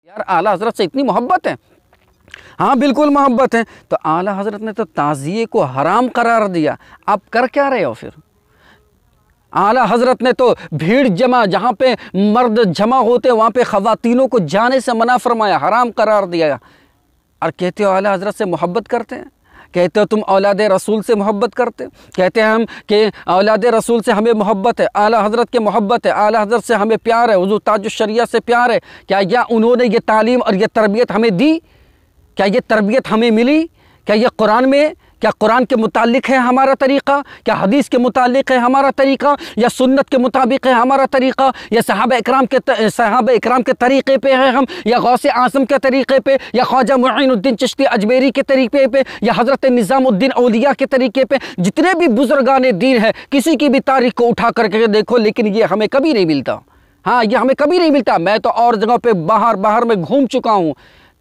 یار اعلیٰ حضرت سے اتنی محبت ہے؟ ہاں بالکل محبت ہے۔ تو اعلیٰ حضرت نے تو تعزیے کو حرام قرار دیا، آپ کر کیا رہے ہو پھر؟ اعلیٰ حضرت نے تو بھیڑ جمع، جہاں پہ مرد جمع ہوتے وہاں پہ خواتینوں کو جانے سے منع فرمایا، حرام قرار دیا، اور کہتے ہو اعلیٰ حضرت سے محبت کرتے ہیں، کہتے ہو تم اولاد رسول سے محبت کرتے، کہتے ہیں ہم کہ اولاد رسول سے ہمیں محبت ہے، اعلیٰ حضرت کے محبت ہے، اعلیٰ حضرت سے ہمیں پیار ہے، حضور تاج الشریعہ سے پیار ہے۔ کیا انہوں نے یہ تعلیم اور یہ تربیت ہمیں دی؟ کیا یہ تربیت ہمیں ملی؟ کیا یہ قرآن میں، کیا قرآن کے متعلق ہے ہمارا طریقہ؟ کیا حدیث کے متعلق ہے ہمارا طریقہ؟ یا سنت کے مطابق ہے ہمارا طریقہ؟ یا صحابہ اکرام کے طریقے پہ ہیں ہم؟ یا غوث اعظم کے طریقے پہ؟ یا خواجہ معین الدین چشتی اجمیری کے طریقے پہ؟ یا حضرت نظام الدین اولیاء کے طریقے پہ؟ جتنے بھی بزرگان دین ہیں کسی کی بھی تاریخ کو اٹھا کر کے دیکھو، لیکن یہ ہمیں کبھی نہیں ملتا۔ ہاں یہ ہمیں کبھی نہیں ملتا۔ میں تو اور جگہوں پہ باہر میں گھوم چکا ہوں،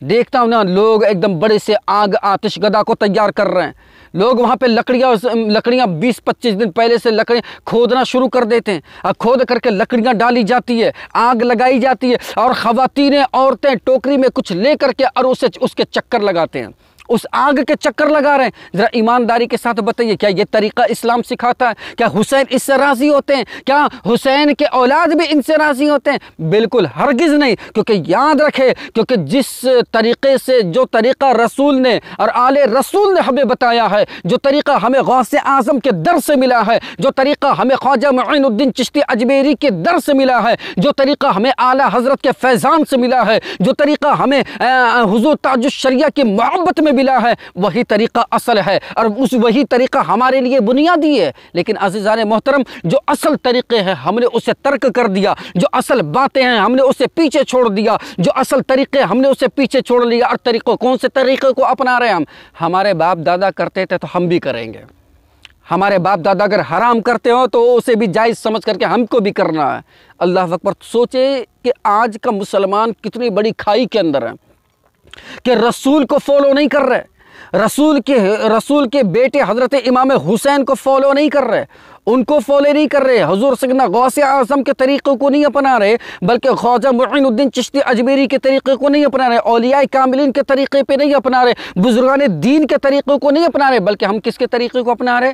دیکھتا ہوں نا، لوگ ایک دم بڑے سے آتش گدا کو تیار کر رہے ہیں، لوگ وہاں پہ لکڑیاں 20-25 دن پہلے سے لکڑیاں کھودنا شروع کر دیتے ہیں، اور کھود کر کے لکڑیاں ڈالی جاتی ہے، آگ لگائی جاتی ہے، اور خواتینیں عورتیں ٹوکری میں کچھ لے کر کے اور اس کے چکر لگاتے ہیں، اس آگ کے چکر لگا رہے ہیں۔ ذرا ایمانداری کے ساتھ بتائیے، کیا یہ طریقہ اسلام سکھاتا ہے؟ کیا حسین اس سے راضی ہوتے ہیں؟ کیا حسین کے اولاد بھی ان سے راضی ہوتے ہیں؟ بالکل ہرگز نہیں، کیونکہ یاد رکھے، کیونکہ جس طریقے سے، جو طریقہ رسول نے اور آل رسول نے ہمیں بتایا ہے، جو طریقہ ہمیں غوث اعظم کے در سے ملا ہے، جو طریقہ ہمیں خواجہ معین الدین چشتی اجمیری کے در سے ملا ہے، جو طریقہ ہمیں اعلیٰ حضرت کے فیضان سے ملا ہے، جو طریقہ ہمیں حضور تاج الشریعہ کی محبت میں ملا ہے، وہی طریقہ اصل ہے، اور وہی طریقہ ہمارے لیے بنیادی ہے۔ لیکن عزیزان محترم، جو اصل طریقے ہیں ہم نے اسے ترک کر دیا، جو اصل باتیں ہیں ہم نے اسے پیچھے چھوڑ دیا، جو اصل طریقے ہم نے اسے پیچھے چھوڑ لیا، اور کون سے طریقے کو اپنا رہے ہیں ہم؟ ہمارے باپ دادا کرتے تھے تو ہم بھی کریں گے۔ ہمارے باپ دادا اگر حرام کرتے ہو تو اسے بھی جائز سمجھ کر کے ہم کو بھی کرنا ہے۔ اللہ اکبر۔ سوچے کہ آج کا مسلمان کتنی بڑی کھائی کے اندر ہے کہ رسول کو فالو نہیں کر رہے، رسول کے بیٹے حضرت امام حسین کو فالو نہیں کر رہے، ان کو فالو نہیں کر رہے، حضور سیدنا غوث اعظم کے طریقوں کو نہیں اپنا رہے، بلکہ خواجہ معین الدین چشتی اجمیری کے طریقے کو نہیں اپنا رہے، اولیاء کاملین کے طریقے پہ نہیں اپنا رہے، بزرگان دین کے طریقوں کو نہیں اپنا رہے، بلکہ ہم کس کے طریقے کو اپنا رہے؟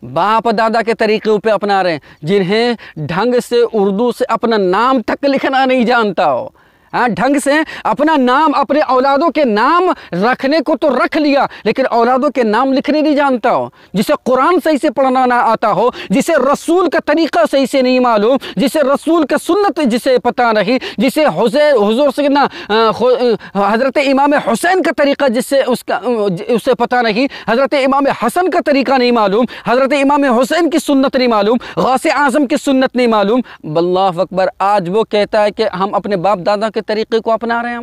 باپ دادا کے طریقوں پہ اپنا رہے ہیں، جنہیں ڈھنگ سے اردو سے اپنا نام تک لکھنا نہیں جانتا ہو، ڈھنگ سے اپنا نام، اپنے اولادوں کے نام رکھنے کو تو رکھ لیا، لیکن اولادوں کے نام لکھنے نہیں جانتا ہو، جسے قرآن صحیح سے پڑھنا نہ آتا ہو، جسے رسول کا طریقہ صحیح سے نہیں معلوم، جسے رسول کا سنت جسے پتہ نہیں، جسے حضور سیدنا حضرت امام حسین کا طریقہ اسے پتہ نہیں، حضرت امام حسن کا طریقہ نہیں معلوم، حضرت امام حسین کی سنت نہیں معلوم، غوث اعظم کی سنت نہیں معلوم۔ اللہ اکبر۔ آج وہ کہتا ہے کہ ہم اپنے باپ دادا کے طریقے کو اپنا رہے ہیں،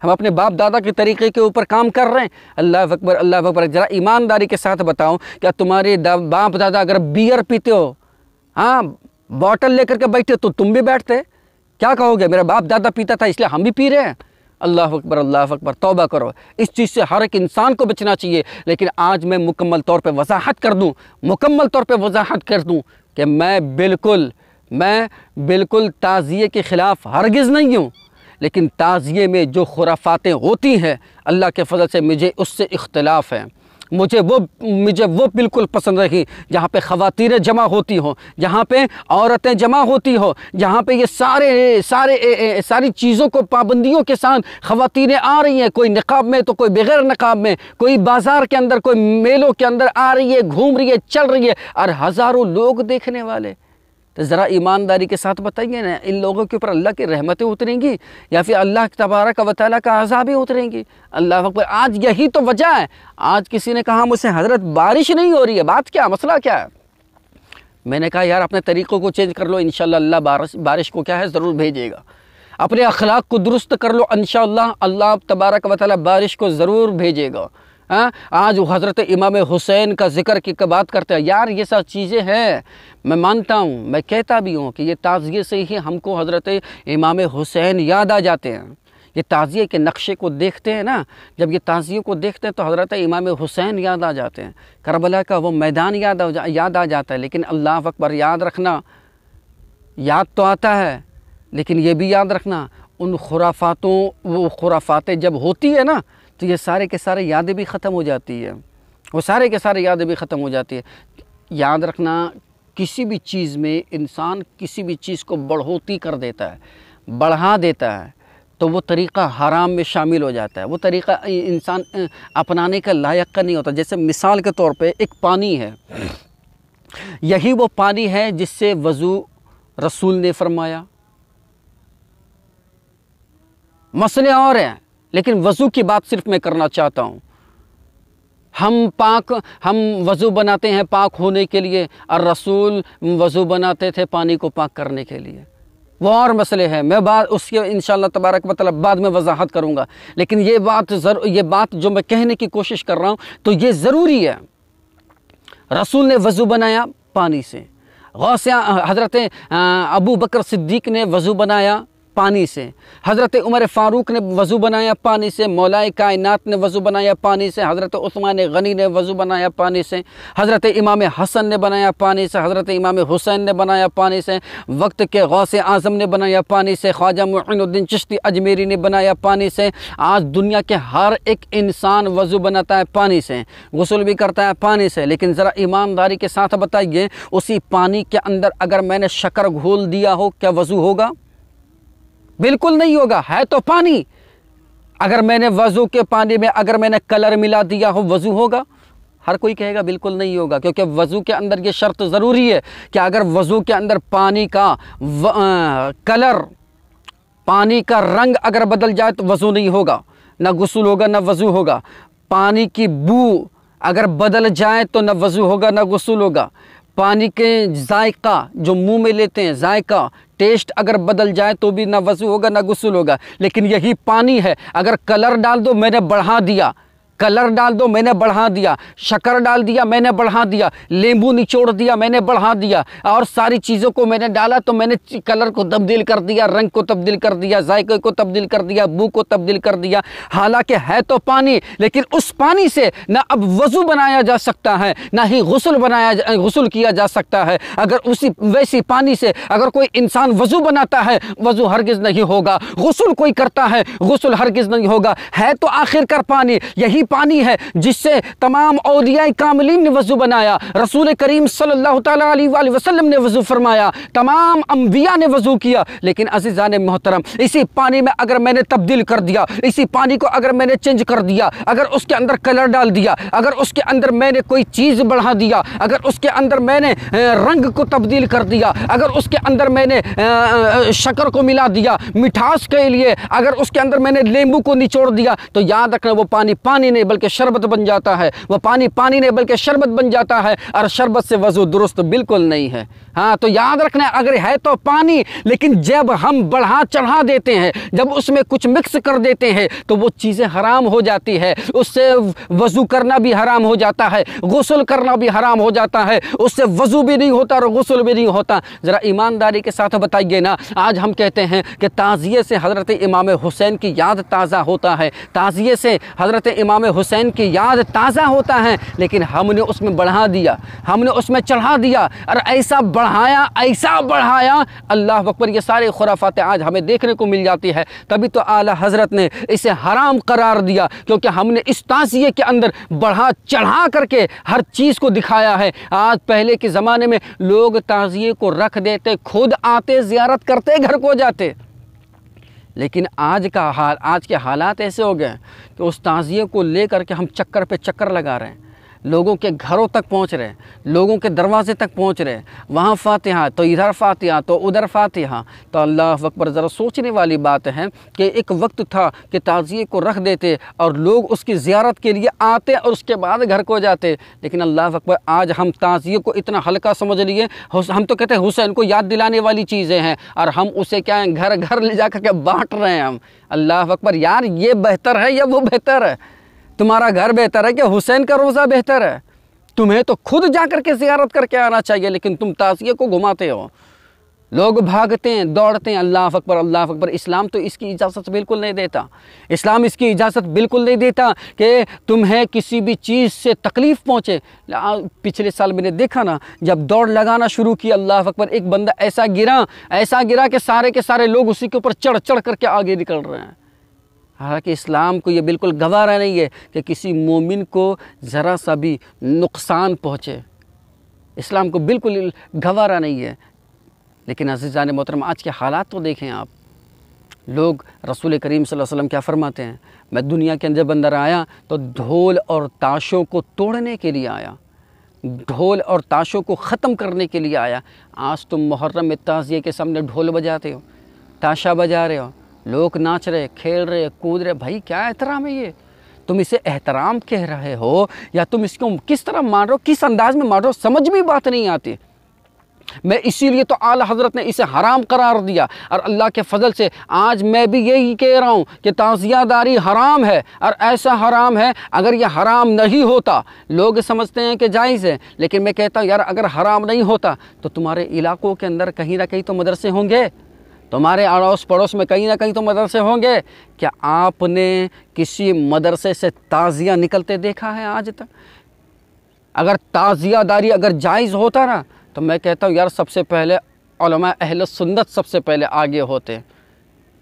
ہم اپنے باپ دادا کے طریقے کے اوپر کام کر رہے ہیں۔ اللہ اکبر، اللہ اکبر۔ ذرا ایمانداری کے ساتھ بتاؤ، کیا تمہارے باپ دادا اگر بیئر پیتے ہو، بوٹل لے کر کے بیٹھے تو تم بھی بیٹھتے؟ کیا کہو گے؟ میرا باپ دادا پیتا تھا اس لیے ہم بھی پی رہے ہیں۔ اللہ اکبر، اللہ اکبر۔ توبہ کرو، اس چیز سے ہر ایک انسان کو بچنا چاہیے۔ لیکن آج میں مکمل طور پہ وضاحت کر دوں کہ میں بالکل تعزیے کے خلاف ہرگز نہیں ہوں، لیکن تعزیے میں جو خرافاتیں ہوتی ہیں اللہ کے فضل سے مجھے اس سے اختلاف ہے۔ مجھے وہ بالکل پسند نہیں جہاں پہ خواتینیں جمع ہوتی ہوں، جہاں پہ عورتیں جمع ہوتی ہوں، جہاں پہ یہ ساری چیزوں کو پابندیوں کے ساتھ خواتینیں آ رہی ہیں، کوئی نقاب میں تو کوئی بغیر نقاب میں، کوئی بازار کے اندر، کوئی میلوں کے اندر آ رہی ہے، گھوم رہی ہے، چل رہی ہے، اور ہزاروں لوگ دیکھنے والے۔ تو ذرا ایمانداری کے ساتھ بتائیے نا، ان لوگوں کے اوپر اللہ کی رحمتیں اتریں گی یا پھر اللہ تبارک و تعالیٰ کا عذابیں اتریں گی؟ اللہ اکبر۔ آج یہی تو وجہ ہے۔ آج کسی نے کہا مجھ سے، حضرت بارش نہیں ہو رہی ہے، بات کیا، مسئلہ کیا ہے؟ میں نے کہا یار اپنے طریقوں کو چینج کر لو، انشاءاللہ اللہ بارش کو کیا ہے ضرور بھیجے گا۔ اپنے اخلاق کو درست کر لو، انشاءاللہ اللہ تبارک و تعالیٰ بارش کو ضرور بھیجے گا۔ آج حضرت امام حسین کا ذکر کی بات کرتے ہیں، یار یہ سب چیزیں ہیں، میں مانتا ہوں، میں کہتا بھی ہوں کہ یہ تعزیے سے ہی ہم کو حضرت امام حسین یاد آ جاتے ہیں۔ یہ تعزیے کے نقشے کو دیکھتے ہیں نا، جب یہ تعزیے کو دیکھتے ہیں تو حضرت امام حسین یاد آ جاتے ہیں، کربلا کا وہ میدان یاد آ جاتا ہے۔ لیکن اللہ اکبر، یاد رکھنا، یاد تو آتا ہے لیکن یہ بھی یاد رکھنا ان وہ خرافاتیں جب ہوتی ہے نا تو یہ سارے کے سارے یادیں بھی ختم ہو جاتی ہے، وہ سارے کے سارے یادیں بھی ختم ہو جاتی ہے۔ یاد رکھنا، کسی بھی چیز میں انسان کسی بھی چیز کو بڑھوتی کر دیتا ہے، بڑھا دیتا ہے تو وہ طریقہ حرام میں شامل ہو جاتا ہے، وہ طریقہ انسان اپنانے کا لائق کا نہیں ہوتا۔ جیسے مثال کے طور پہ ایک پانی ہے، یہی وہ پانی ہے جس سے وضو رسول نے فرمایا، مسئلے اور ہیں لیکن وضو کی بات صرف میں کرنا چاہتا ہوں۔ ہم وضو بناتے ہیں پاک ہونے کے لیے، اور رسول وضو بناتے تھے پانی کو پاک کرنے کے لیے، وہ اور مسئلے ہیں، میں اس کے انشاءاللہ تبارک و تعالی بعد میں وضاحت کروں گا۔ لیکن یہ بات جو میں کہنے کی کوشش کر رہا ہوں تو یہ ضروری ہے۔ رسول نے وضو بنایا پانی سے، حضرت ابو بکر صدیق نے وضو بنایا پانی سے، حضرت عمر فاروق نے وضو بنایا پانی سے، مولائے کائنات نے وضو بنایا پانی سے، حضرت عثمان غنی نے وضو بنایا پانی سے، حضرت امام حسن نے بنایا پانی سے، حضرت امام حسین نے بنایا پانی سے، وقت کے غوث اعظم نے بنایا پانی سے، خواجہ معین الدین چشتی اجمیری نے بنایا پانی سے۔ آج دنیا کے ہر ایک انسان وضو بناتا ہے پانی سے، غسل بھی کرتا ہے پانی سے، لیکن ذرا ایمانداری کے ساتھ بتائیے، اسی پانی کے اندر اگر میں نے شکر گھول دیا ہو کیا وضو ہوگا؟ بالکل نہیں ہوگا، ہے تو پانی۔ اگر میں نے وضو کے پانی میں اگر میں نے کلر ملا دیا ہو وضو ہوگا؟ ہر کوئی کہے گا بالکل نہیں ہوگا، کیونکہ وضو کے اندر یہ شرط ضروری ہے کہ اگر وضو کے اندر پانی کا کلر، پانی کا رنگ اگر بدل جائے تو وضو نہیں ہوگا، نہ غسل ہوگا نہ وضو ہوگا۔ پانی کی بو اگر بدل جائے تو نہ وضو ہوگا نہ غسل ہوگا۔ پانی کے ذائقہ جو منہ میں لیتے ہیں، ذائقہ ٹیسٹ اگر بدل جائے تو بھی نہ وضو ہوگا نہ غسل ہوگا۔ لیکن یہی پانی ہے، اگر کلر ڈال دو میں نے بڑھا دیا، کلر ڈال دو میں نے بڑھا دیا، شکر ڈال دیا میں نے بڑھا دیا، لیمبو نچوڑ دیا میں نے بڑھا دیا، اور ساری چیزوں کو میں نے ڈالا تو میں نے کلر کو تبدیل کر دیا، رنگ کو تبدیل کر دیا، ذائقے کو تبدیل کر دیا، بو کو تبدیل کر دیا۔ حالانکہ ہے تو پانی، لیکن اس پانی سے نہ اب وضو بنایا جا سکتا ہے نہ ہی غسل کیا جا سکتا ہے۔ اگر ویسی پانی سے اگر کوئی انسان وضو بناتا ہے وضو ہرگز نہیں ہوگا، غسل کوئی کرتا ہے غسل ہرگز نہیں ہوگا۔ ہے تو آخر کار پانی، یہی پانی ہے جس سے تمام اولیاء کاملین نے وضو بنایا، رسول کریم صلی اللہ تعالیٰ علیہ وآلہ وسلم نے وضو فرمایا، تمام انبیاء نے وضو کیا۔ لیکن عزیزان محترم، اسی پانی میں اگر میں نے تبدیل کر دیا، اسی پانی کو اگر میں نے چینج کر دیا، اگر اس کے اندر کلر ڈال دیا، اگر اس کے اندر میں نے کوئی چیز بڑھا دیا، اگر اس کے اندر میں نے رنگ کو تبدیل کر دیا، اگر اس کے اندر میں نے شکر کو ملا دیا مٹھاس کے لیے، اگر اس کے اندر میں نے لیمبو کو نچوڑ دیا، تو یاد رکھنا وہ پانی نہیں بلکہ شربت بن جاتا ہے، وہ پانی نہیں بلکہ شربت بن جاتا ہے، اور شربت سے وضو درست بالکل نہیں ہے۔ ہاں تو یاد رکھنا، اگر ہے تو پانی، لیکن جب ہم بڑھا چڑھا دیتے ہیں، جب اس میں کچھ مکس کر دیتے ہیں تو وہ چیزیں حرام ہو جاتی ہے، اس سے وضو کرنا بھی حرام ہو جاتا ہے، غسل کرنا بھی حرام ہو جاتا ہے، اس سے وضو بھی نہیں ہوتا اور غسل بھی نہیں ہوتا۔ ذرا ایمانداری کے ساتھ بتائیے نا، آج ہم کہتے ہیں کہ تعزیے سے حضرت امام حسین کی یاد تازہ ہوتا ہے، تعزیے سے حضرت امام حسین کی یاد تازہ ہوتا ہے، لیکن ہم نے اس میں بڑھا دیا، ہم نے اس میں چڑھا دیا، اور ایسا بڑھایا، اللہ اکبر، یہ سارے خرافات آج ہمیں دیکھنے کو مل جاتی ہے۔ تبھی تو اعلیٰ حضرت نے اسے حرام قرار دیا، کیونکہ ہم نے اس تعزیے کے اندر بڑھا چڑھا کر کے ہر چیز کو دکھایا ہے۔ آج پہلے کے زمانے میں لوگ تعزیے کو رکھ دیتے، خود آتے زیارت کرتے گھر کو جاتے، لیکن آج کے حالات ایسے ہو گئے کہ اس تعزیے کو لے کر کے ہم چکر پہ چکر لگا رہے ہیں، لوگوں کے گھروں تک پہنچ رہے ہیں، لوگوں کے دروازے تک پہنچ رہے ہیں، وہاں فاتحہ تو ادھر فاتحہ تو ادھر فاتحہ۔ تو اللہ اکبر، ذرا سوچنے والی بات ہے کہ ایک وقت تھا کہ تعزیے کو رکھ دیتے اور لوگ اس کی زیارت کے لیے آتے اور اس کے بعد گھر کو جاتے، لیکن اللہ اکبر آج ہم تعزیے کو اتنا ہلکا سمجھ لیے، ہم تو کہتے ہیں حسین کو یاد دلانے والی چیزیں ہیں، اور ہم اسے کیا ہے گھر گھر لے جا کر کے بانٹ رہے ہیں ہم۔ اللہ اکبر، یار یہ بہتر ہے یا وہ بہتر ہے؟ تمہارا گھر بہتر ہے کہ حسین کا روزہ بہتر ہے؟ تمہیں تو خود جا کر کے زیارت کر کے آنا چاہیے، لیکن تم تعزیے کو گھماتے ہو۔ لوگ بھاگتے ہیں، دوڑتے ہیں، اللہ اکبر اللہ اکبر۔ اسلام تو اس کی اجازت بالکل نہیں دیتا، اسلام اس کی اجازت بالکل نہیں دیتا کہ تمہیں کسی بھی چیز سے تکلیف پہنچے۔ پچھلے سال میں نے دیکھا نا، جب دوڑ لگانا شروع کی، اللہ اکبر، ایک بندہ ایسا گرا کہ سارے کے سارے لوگ اسی کے اوپر چڑھ کر کے آگے نکل رہے ہیں۔ حالانکہ اسلام کو یہ بالکل گوارا نہیں ہے کہ کسی مومن کو ذرا سا بھی نقصان پہنچے، اسلام کو بالکل گوارا نہیں ہے۔ لیکن عزیزان محترم، آج کے حالات تو دیکھیں آپ، لوگ رسول کریم صلی اللہ علیہ وسلم کیا فرماتے ہیں؟ میں دنیا کے جب اندر آیا تو ڈھول اور تاشوں کو توڑنے کے لیے آیا، ڈھول اور تاشوں کو ختم کرنے کے لیے آیا۔ آج تم محرم میں تعزیے کے سامنے ڈھول بجاتے ہو، تاشا بجا رہے ہو، لوگ ناچ رہے، کھیل رہے، کود رہے۔ بھائی کیا احترام ہے یہ؟ تم اسے احترام کہہ رہے ہو یا تم اس کو کس طرح مان رہے ہو، کس انداز میں مان رہے ہو، سمجھ میں بات نہیں آتی۔ میں اسی لیے تو اعلیٰ حضرت نے اسے حرام قرار دیا، اور اللہ کے فضل سے آج میں بھی یہی کہہ رہا ہوں کہ تعزیہ داری حرام ہے، اور ایسا حرام ہے اگر یہ حرام نہیں ہوتا، لوگ سمجھتے ہیں کہ جائز ہے، لیکن میں کہتا ہوں یار اگر حرام نہیں ہوتا تو تمہارے علاقوں کے اندر کہیں نہ کہیں تو مدرسے ہوں گے، تمہارے اڑوس پڑوس میں کہیں نہ کہیں تو مدرسے ہوں گے۔ کیا آپ نے کسی مدرسے سے تعزیہ نکلتے دیکھا ہے آج تک؟ اگر تعزیہ داری اگر جائز ہوتا نا تو میں کہتا ہوں یار سب سے پہلے علماء اہل سنت سب سے پہلے آگے ہوتے ہیں،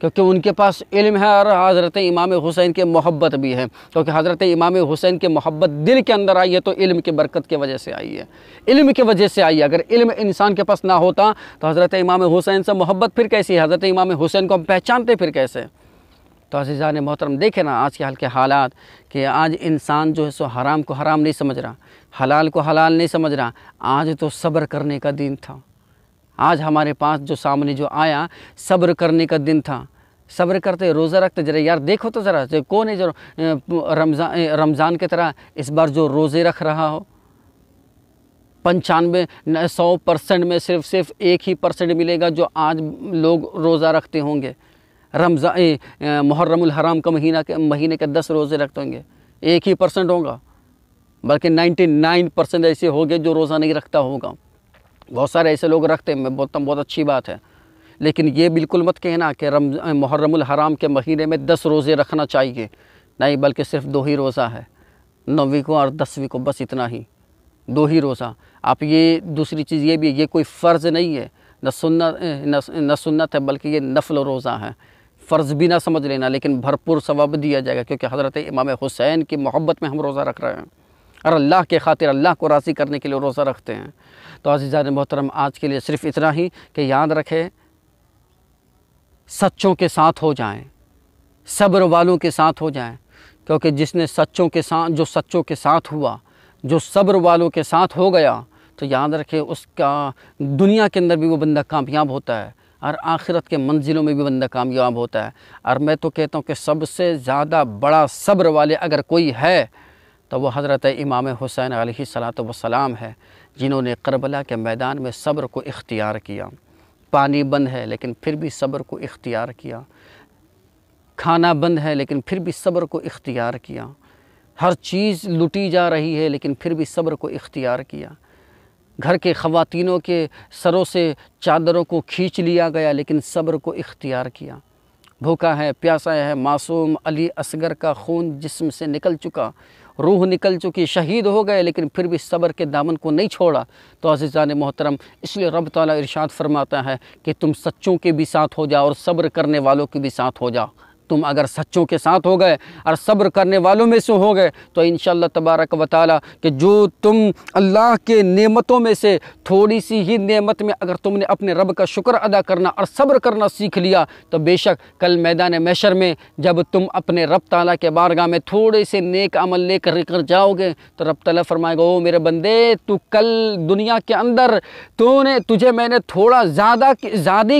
کیونکہ ان کے پاس علم ہے، اور حضرت امام حسین کے محبت بھی ہے، کیونکہ حضرت امام حسین کے محبت دل کے اندر آئی ہے تو علم کی برکت کی وجہ سے آئی ہے، علم کی وجہ سے آئی ہے۔ اگر علم انسان کے پاس نہ ہوتا تو حضرت امام حسین سے محبت پھر کیسی ہے؟ حضرت امام حسین کو ہم پہچانتے پھر کیسے؟ تو عزیزان محترم دیکھیں نا آج کے حال کے حالات، کہ آج انسان جو ہے سو حرام کو حرام نہیں سمجھ رہا، حلال کو حلال نہیں سمجھ رہا۔ آج تو صبر کرنے کا دن تھا، آج ہمارے پاس جو سامنے جو آیا صبر کرنے کا دن تھا، صبر کرتے، روزہ رکھتے۔ ذرا یار دیکھو تو ذرا کون ہے جو رمضان کی طرح اس بار جو روزے رکھ رہا ہو؟ 95-100% میں صرف 1% ملے گا جو آج لوگ روزہ رکھتے ہوں گے۔ محرم الحرام کا مہینے کے 10 روزے رکھتے ہوں گے، 1% ہوگا، بلکہ 99% ایسے ہوگے جو روزہ نہیں رکھتا ہوگا۔ بہت سارے ایسے لوگ رکھتے ہیں، میں بولتا ہوں بہت اچھی بات ہے، لیکن یہ بالکل مت کہنا کہ محرم الحرام کے مہینے میں 10 روزے رکھنا چاہیے، نہیں، بلکہ صرف 2 ہی روزہ ہے، 9ویں کو اور 10ویں کو، بس اتنا ہی، 2 ہی روزہ۔ آپ یہ دوسری چیز یہ بھی ہے، یہ کوئی فرض نہیں ہے، نہ سنت ہے، بلکہ یہ نفل روزہ ہے۔ فرض بھی نہ سمجھ لینا، لیکن بھرپور ثواب دیا جائے گا، کیونکہ حضرت امام حسین کی محبت میں ہم روزہ رکھ رہے ہیں، اور اللہ کے خاطر اللہ کو راضی کرنے کے لیے روزہ رکھتے ہیں۔ تو عزیزان محترم آج کے لیے صرف اتنا ہی کہ یاد رکھیں، سچوں کے ساتھ ہو جائیں، صبر والوں کے ساتھ ہو جائیں، کیونکہ جس نے سچوں کے ساتھ ہوا، جو صبر والوں کے ساتھ ہو گیا، تو یاد رکھیں اس کا دنیا کے اندر بھی وہ بندہ کامیاب ہوتا ہے، اور آخرت کے منزلوں میں بھی بندہ کامیاب ہوتا ہے۔ اور میں تو کہتا ہوں کہ سب سے زیادہ بڑا صبر والے اگر کوئی ہے تو وہ حضرت امام حسین علیہ السلام ہے، جنہوں نے کربلا کے میدان میں صبر کو اختیار کیا۔ پانی بند ہے لیکن پھر بھی صبر کو اختیار کیا، کھانا بند ہے لیکن پھر بھی صبر کو اختیار کیا، ہر چیز لوٹی جا رہی ہے لیکن پھر بھی صبر کو اختیار کیا، گھر کے خواتینوں کے سروں سے چادروں کو کھینچ لیا گیا لیکن صبر کو اختیار کیا، بھوکا ہے، پیاسا ہے، معصوم علی اصغر کا خون جسم سے نکل چکا، روح نکل چکی، شہید ہو گئے، لیکن پھر بھی صبر کے دامن کو نہیں چھوڑا۔ تو عزیزان محترم اس لیے رب تعالیٰ ارشاد فرماتا ہے کہ تم سچوں کے بھی ساتھ ہو جاؤ اور صبر کرنے والوں کے بھی ساتھ ہو جاؤ۔ تم اگر سچوں کے ساتھ ہو گئے اور صبر کرنے والوں میں سے ہو گئے تو انشاءاللہ تبارک و تعالیٰ کہ جو تم اللہ کے نعمتوں میں سے تھوڑی سی ہی نعمت میں اگر تم نے اپنے رب کا شکر ادا کرنا اور صبر کرنا سیکھ لیا تو بے شک کل میدان محشر میں جب تم اپنے رب تعالیٰ کے بارگاہ میں تھوڑے سے نیک عمل لے کر جاؤ گے تو رب تعالیٰ فرمائے گا، او میرے بندے، تو کل دنیا کے اندر تجھے میں نے تھوڑا زیادہ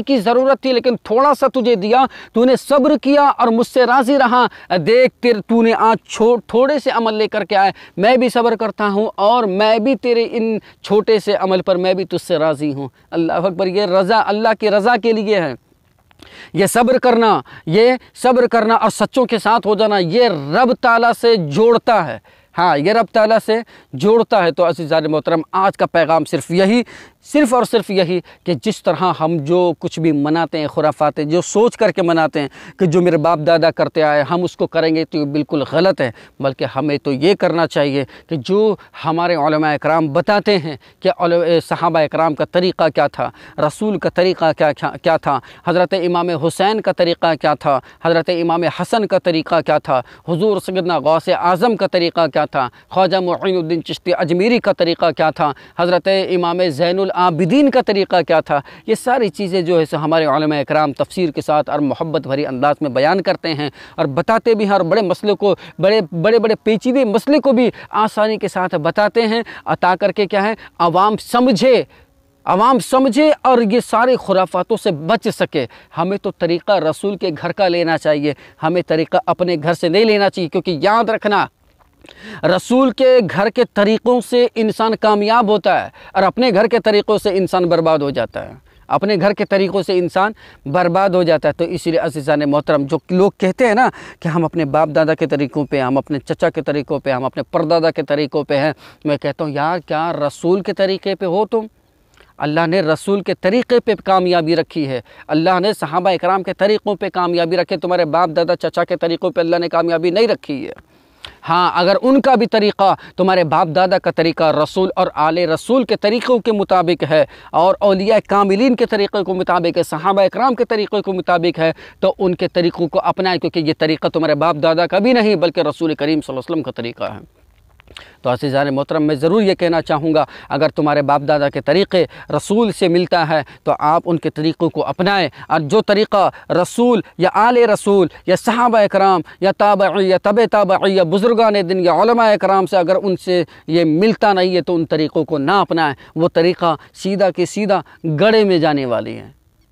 کی ضرورت تھی لیکن تھوڑا سا تجھے دیا، تو نے صبر کیا اور مجھ سے راضی رہا، دیکھ تو نے آج تھوڑے سے عمل لے کر کے آئے، میں بھی صبر کرتا ہوں اور میں بھی تیرے ان چھوٹے سے عمل پر میں بھی تجھ سے راضی ہوں۔ اللہ اکبر، یہ رضا اللہ کی رضا کے لیے ہے، یہ صبر کرنا اور سچوں کے ساتھ ہو جانا یہ رب تعالیٰ سے جوڑتا ہے، ہاں یہ رب تعالیٰ سے جوڑتا ہے۔ تو عزیزان محترم آج کا پیغام صرف یہی، صرف اور صرف یہی کہ جس طرح ہم جو کچھ بھی مناتے ہیں خرافات جو سوچ کر کے مناتے ہیں کہ جو میرے باپ دادا کرتے آئے ہم اس کو کریں گے تو یہ بالکل غلط ہے، بلکہ ہمیں تو یہ کرنا چاہیے کہ جو ہمارے علماء اکرام بتاتے ہیں کہ صحابہ اکرام کا طریقہ کیا تھا، رسول کا طریقہ کیا تھا، حضرت امام حسین کا طریقہ کیا تھا، حضرت امام حسن کا طریقہ کیا تھا، حضور سیدنا غوث اعظم کا طریقہ کیا تھا، خواجہ معین الدین چشتی اجمیری کا طریقہ کیا تھا، حضرت امام زین العابدین کا طریقہ کیا تھا، یہ ساری چیزیں جو ہے سو ہمارے علماء اکرام تفسیر کے ساتھ اور محبت بھری انداز میں بیان کرتے ہیں اور بتاتے بھی ہیں، اور بڑے مسئلے کو بڑے پیچیدے مسئلے کو بھی آسانی کے ساتھ بتاتے ہیں، عطا کر کے کیا ہے عوام سمجھے اور یہ سارے خرافاتوں سے بچ سکے۔ ہمیں تو طریقہ رسول کے گھر کا لینا چاہیے، ہمیں طریقہ اپنے گھر سے نہیں لینا چاہیے، کیونکہ یاد رکھنا رسول کے گھر کے طریقوں سے انسان کامیاب ہوتا ہے اور اپنے گھر کے طریقوں سے انسان برباد ہو جاتا ہے، اپنے گھر کے طریقوں سے انسان برباد ہو جاتا ہے۔ تو اسی لیے عزیزان محترم جو لوگ کہتے ہیں نا کہ ہم اپنے باپ دادا کے طریقوں پہ، ہم اپنے چچا کے طریقوں پہ، ہم اپنے پردادا کے طریقوں پہ ہیں، میں کہتا ہوں یار کیا رسول کے طریقے پہ ہو تم؟ اللہ نے رسول کے طریقے پہ کامیابی رکھی ہے، اللہ نے صحابہ اکرام کے طریقوں پہ کامیابی رکھی، تمہارے باپ دادا چچا کے طریقوں پہ اللہ نے کامیابی نہیں رکھی ہے۔ ہاں اگر ان کا بھی طریقہ تمہارے باپ دادا کا طریقہ رسول اور آل رسول کے طریقوں کے مطابق ہے اور اولیاء کاملین کے طریقے کے مطابق ہے، صحابہ اکرام کے طریقے کے مطابق ہے، تو ان کے طریقوں کو اپنائیں، کیونکہ یہ طریقہ تمہارے باپ دادا کا بھی نہیں بلکہ رسول کریم صلی اللہ علیہ وسلم کا طریقہ ہے۔ تو عزیزان محترم میں ضرور یہ کہنا چاہوں گا اگر تمہارے باپ دادا کے طریقے رسول سے ملتا ہے تو آپ ان کے طریقوں کو اپنائیں، اور جو طریقہ رسول یا آل رسول یا صحابہ اکرام یا تابعی یا تبع تابعی یا بزرگان دین یا علماء اکرام سے اگر ان سے یہ ملتا نہیں ہے تو ان طریقوں کو نہ اپنائیں، وہ طریقہ سیدھا کی سیدھا گڑھے میں جانے والی ہے،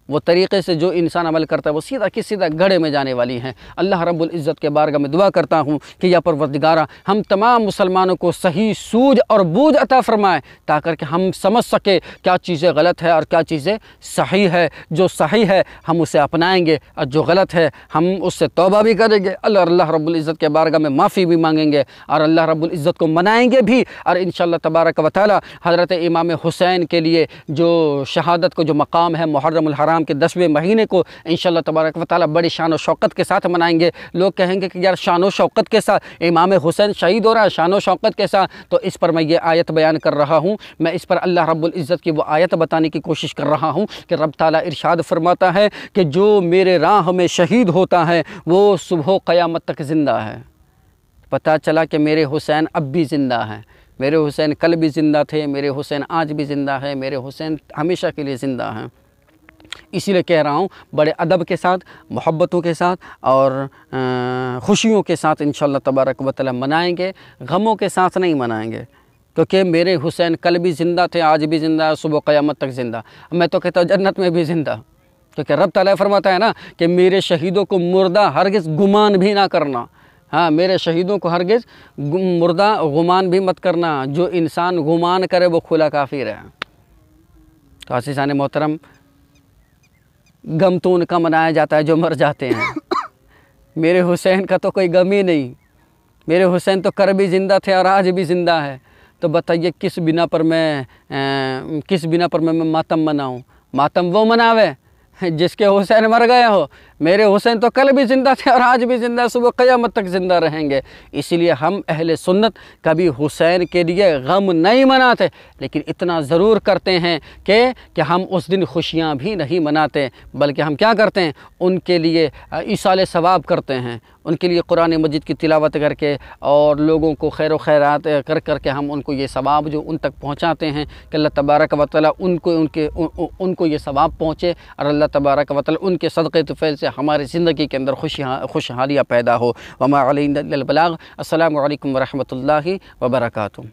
وہ طریقے سے جو انسان عمل کرتا ہے وہ سیدھا کی سیدھا گڑھے میں جانے والی ہیں۔ اللہ رب العزت کے بارگاہ میں دعا کرتا ہوں کہ یا پروردگارہ ہم تمام مسلمانوں کو صحیح سوجھ اور بوجھ عطا فرمائے تاکہ کہ ہم سمجھ سکے کیا چیزیں غلط ہے اور کیا چیزیں صحیح ہے، جو صحیح ہے ہم اسے اپنائیں گے اور جو غلط ہے ہم اس سے توبہ بھی کریں گے، اللہ رب العزت کے بارگاہ میں معافی بھی مانگیں گے اور اللہ رب العزت کو منائیں گے بھی، اور انشاءاللہ تبارک و تعالی حضرت امام حسین کے لیے جو شہادت کو جو مقام ہے محرم الحرام کے 10ویں مہینے کو انشاءاللہ تبارک و تعالی بڑی شان و شوقت کے ساتھ منائیں گے۔ لوگ کہیں گے کہ یار شان و شوقت کے ساتھ امام حسین شہید ہو رہا ہے، شان و شوقت کے ساتھ، تو اس پر میں یہ آیت بیان کر رہا ہوں، میں اس پر اللہ رب العزت کی وہ آیت بتانے کی کوشش کر رہا ہوں کہ رب تعالیٰ ارشاد فرماتا ہے کہ جو میرے راہ میں شہید ہوتا ہے وہ صبح قیامت تک زندہ ہے۔ پتہ چلا کہ میرے حسین اب بھی زندہ ہیں، میرے حسین کل بھی زندہ تھے، میرے حسین آج بھی زندہ ہے، میرے حسین ہمیشہ کے لیے زندہ ہیں۔ اسی لیے کہہ رہا ہوں بڑے ادب کے ساتھ، محبتوں کے ساتھ اور خوشیوں کے ساتھ انشاءاللہ تبارک و تعالی منائیں گے، غموں کے ساتھ نہیں منائیں گے، کیونکہ میرے حسین کل بھی زندہ تھے، آج بھی زندہ ہے، صبح قیامت تک زندہ، میں تو کہتا ہوں جنت میں بھی زندہ، کیونکہ رب تعالیٰ فرماتا ہے نا کہ میرے شہیدوں کو مردہ ہرگز گمان بھی نہ کرنا، ہاں میرے شہیدوں کو ہرگز مردہ گمان بھی مت کرنا، جو انسان گمان کرے وہ کھلا کافر ہے۔ تو عزیزان محترم غم تو ان کا منایا جاتا ہے جو مر جاتے ہیں، میرے حسین کا تو کوئی غم ہی نہیں، میرے حسین تو کر بھی زندہ تھے اور آج بھی زندہ ہے، تو بتائیے کس بنا پر میں ماتم مناؤں؟ ماتم وہ مناوے جس کے حسین مر گئے ہو، میرے حسین تو کل بھی زندہ تھے اور آج بھی زندہ، صبح قیامت تک زندہ رہیں گے۔ اسی لیے ہم اہل سنت کبھی حسین کے لیے غم نہیں مناتے، لیکن اتنا ضرور کرتے ہیں کہ ہم اس دن خوشیاں بھی نہیں مناتے، بلکہ ہم کیا کرتے ہیں ان کے لیے ایصال ثواب کرتے ہیں، ان کے لیے قرآن مجید کی تلاوت کر کے اور لوگوں کو خیر و خیرات کر کے ہم ان کو یہ ثواب جو ان تک پہنچاتے ہیں کہ اللہ تبارک و تعالی ان کو یہ ثواب پہنچے، اور اللہ تبارک و تعالی ان کے صدقے طفیل سے ہماری زندگی کے اندر خوشحالیاں پیدا ہو۔ وما علینا الا البلاغ۔ السلام علیکم ورحمۃ اللہ وبرکاتہ۔